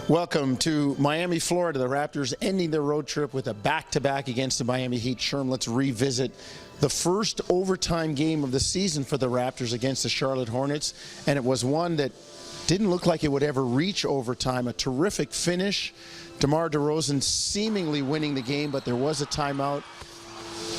Welcome to Miami, Florida. The Raptors ending their road trip with a back-to-back against the Miami Heat. Sherm, let's revisit the first overtime game of the season for the Raptors against the Charlotte Hornets, and it was one that didn't look like it would ever reach overtime. A terrific finish. DeMar DeRozan seemingly winning the game, but there was a timeout.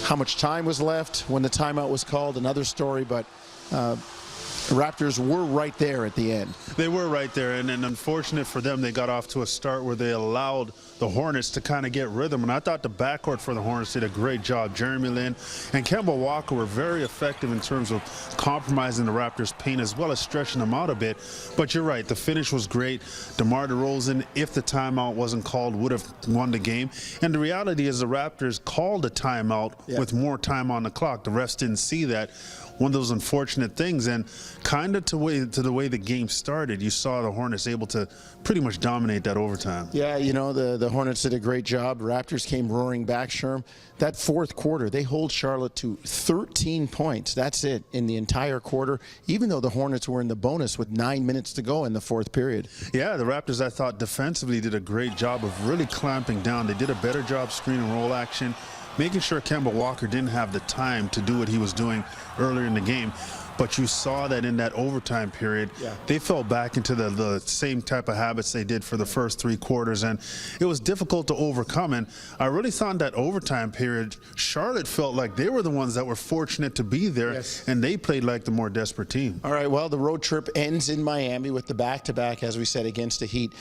How much time was left when the timeout was called, another story, but the Raptors were right there at the end. They were right there, and unfortunate for them, they got off to a start where they allowed the Hornets to kind of get rhythm. And I thought the backcourt for the Hornets did a great job. Jeremy Lin and Kemba Walker were very effective in terms of compromising the Raptors' paint as well as stretching them out a bit. But you're right, the finish was great. DeMar DeRozan, if the timeout wasn't called, would have won the game. And the reality is the Raptors called a timeout with more time on the clock. The refs didn't see that. One of those unfortunate things, and kind of to the way the game started, you saw the Hornets able to pretty much dominate that overtime. Yeah, you know, the Hornets did a great job. Raptors came roaring back, Sherm. That fourth quarter, they hold Charlotte to 13 points. That's it in the entire quarter, even though the Hornets were in the bonus with 9 minutes to go in the fourth period. Yeah, the Raptors, I thought, defensively did a great job of really clamping down. They did a better job screen and roll action, making sure Kemba Walker didn't have the time to do what he was doing earlier in the game. But you saw that in that overtime period, they fell back into the same type of habits they did for the first three quarters, and it was difficult to overcome. And I really thought in that overtime period, Charlotte felt like they were the ones that were fortunate to be there, and they played like the more desperate team. All right, well, the road trip ends in Miami with the back-to-back, as we said, against the Heat.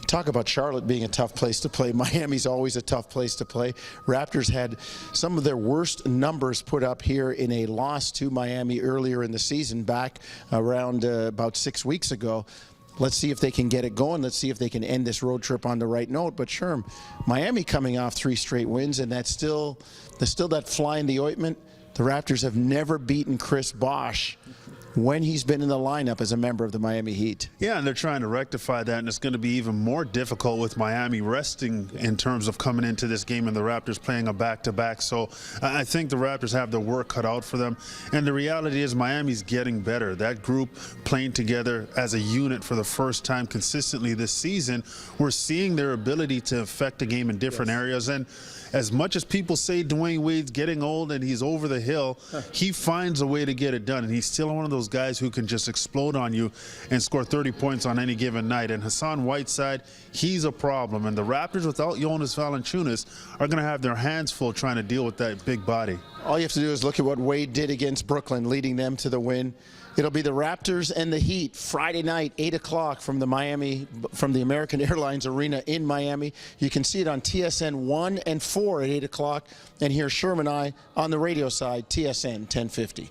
Talk about Charlotte being a tough place to play. Miami's always a tough place to play. Raptors had some of their worst numbers put up here in a loss to Miami earlier in the season, back around about 6 weeks ago. Let's see if they can get it going. Let's see if they can end this road trip on the right note. But Sherm, Miami coming off 3 straight wins, and there's still that fly in the ointment. The Raptors have never beaten Chris Bosh when he's been in the lineup as a member of the Miami Heat. Yeah, and they're trying to rectify that, and it's going to be even more difficult with Miami resting in terms of coming into this game and the Raptors playing a back-to-back. So I think the Raptors have their work cut out for them, and the reality is Miami's getting better. That group playing together as a unit for the first time consistently this season, we're seeing their ability to affect the game in different areas. And as much as people say Dwayne Wade's getting old and he's over the hill, he finds a way to get it done. And he's still one of those guys who can just explode on you and score 30 points on any given night. And Hassan Whiteside, he's a problem. And the Raptors, without Jonas Valanciunas, are going to have their hands full trying to deal with that big body. All you have to do is look at what Wade did against Brooklyn, leading them to the win. It'll be the Raptors and the Heat Friday night, 8 o'clock from the American Airlines Arena in Miami. You can see it on TSN 1 and 4 at 8 o'clock, and hear Sherm and I on the radio side, TSN 1050.